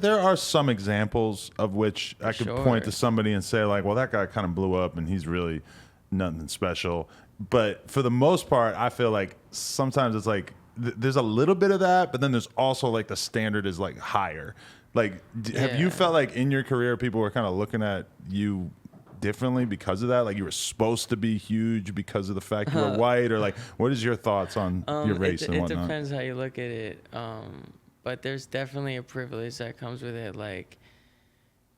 there are some examples of which I could point to Sure. somebody and say like, well, that guy kind of blew up and he's really nothing special. But for the most part, I feel like sometimes it's like there's a little bit of that, but then there's also like the standard is like higher. Like, have you Yeah. felt like in your career people were kind of looking at you differently because of that? Like you were supposed to be huge because of the fact you were white, or like, what is your thoughts on your race and it whatnot? depends how you look at it. But there's definitely a privilege that comes with it. Like,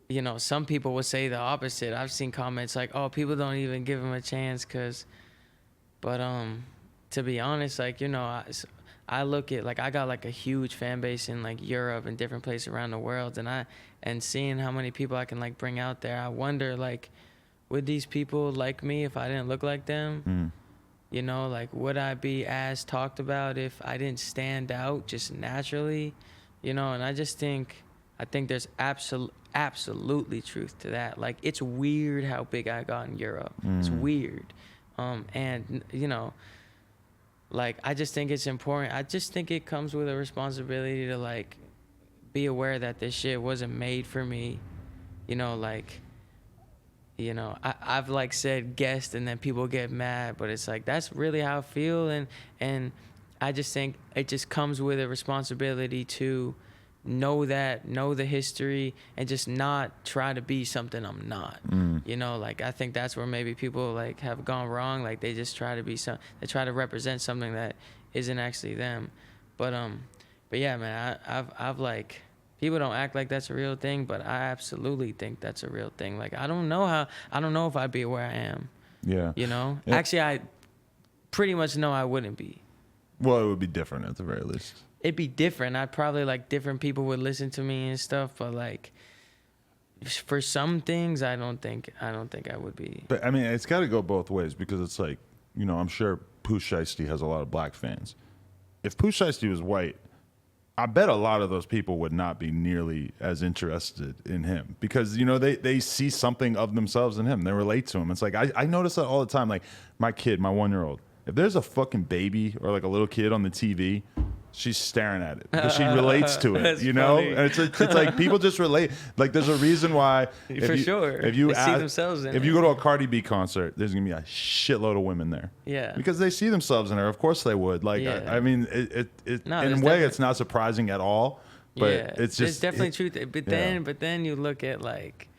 you know, some people would say the opposite. I've seen comments like, "Oh, people don't even give him a chance," but to be honest, like, you know, I look at, like, I got like a huge fan base in like Europe and different places around the world, and seeing how many people I can like bring out there, I wonder like, would these people like me if I didn't look like them? You know, like, would I be as talked about if I didn't stand out just naturally? You know, and I think there's absolutely truth to that. Like, it's weird how big I got in Europe. It's weird. And, you know, like, I just think it's important. I just think it comes with a responsibility to, like, be aware that this shit wasn't made for me. You know, like, you know, I've like said guest and then people get mad, but it's like, that's really how I feel. And I just think it just comes with a responsibility to know the history and just not try to be something I'm not. You know, like, I think that's where maybe people like have gone wrong. Like, they just try to be they try to represent something that isn't actually them. But yeah, man, I've like, people don't act like that's a real thing, but I absolutely think that's a real thing. Like, I don't know if I'd be where I am. Yeah. You know? Yeah. Actually, I pretty much know I wouldn't be. Well, it would be different at the very least. It'd be different. I'd probably, like, different people would listen to me and stuff, but like, for some things, I don't think I would be. But I mean, it's got to go both ways, because it's like, you know, I'm sure Pooh Shiesty has a lot of black fans. If Pooh Shiesty was white, I bet a lot of those people would not be nearly as interested in him, because, you know, they see something of themselves in him. They relate to him. It's like, I notice that all the time. Like, my kid, my 1-year-old, if there's a fucking baby or like a little kid on the TV, she's staring at it because she relates to it, That's you know? funny. And it's like people just relate. Like, there's a reason why. For sure. If you They see themselves in if it. you go to a Cardi B concert, there's going to be a shitload of women there. Yeah. Because they see themselves in her. Of course they would. Like, Yeah. I mean, No, in a there's way, it's not surprising at all. But yeah, it's there's just definitely truth. But yeah. then you look at like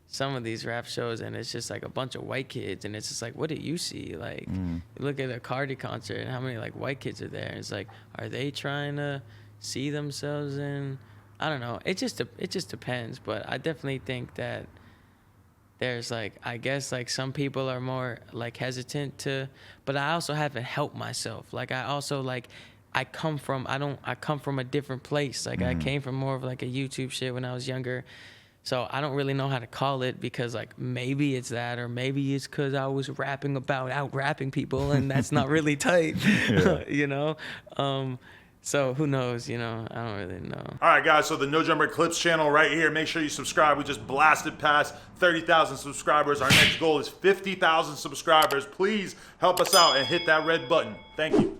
some of these rap shows and it's just like a bunch of white kids, and it's just like, what do you see? Like, you look at a Cardi concert and how many like white kids are there. It's like, are they trying to see themselves in? I don't know. It just depends. But I definitely think that there's like, I guess like some people are more like hesitant to, but I also haven't helped myself. Like, I also like, I come from a different place. Like, I came from more of like a YouTube shit when I was younger. So I don't really know how to call it, because like, maybe it's that, or maybe it's because I was rapping about out rapping people, and that's not really tight, you know? So who knows, you know? I don't really know. All right, guys, so the No Jumper Clips channel right here. Make sure you subscribe. We just blasted past 30,000 subscribers. Our next goal is 50,000 subscribers. Please help us out and hit that red button. Thank you.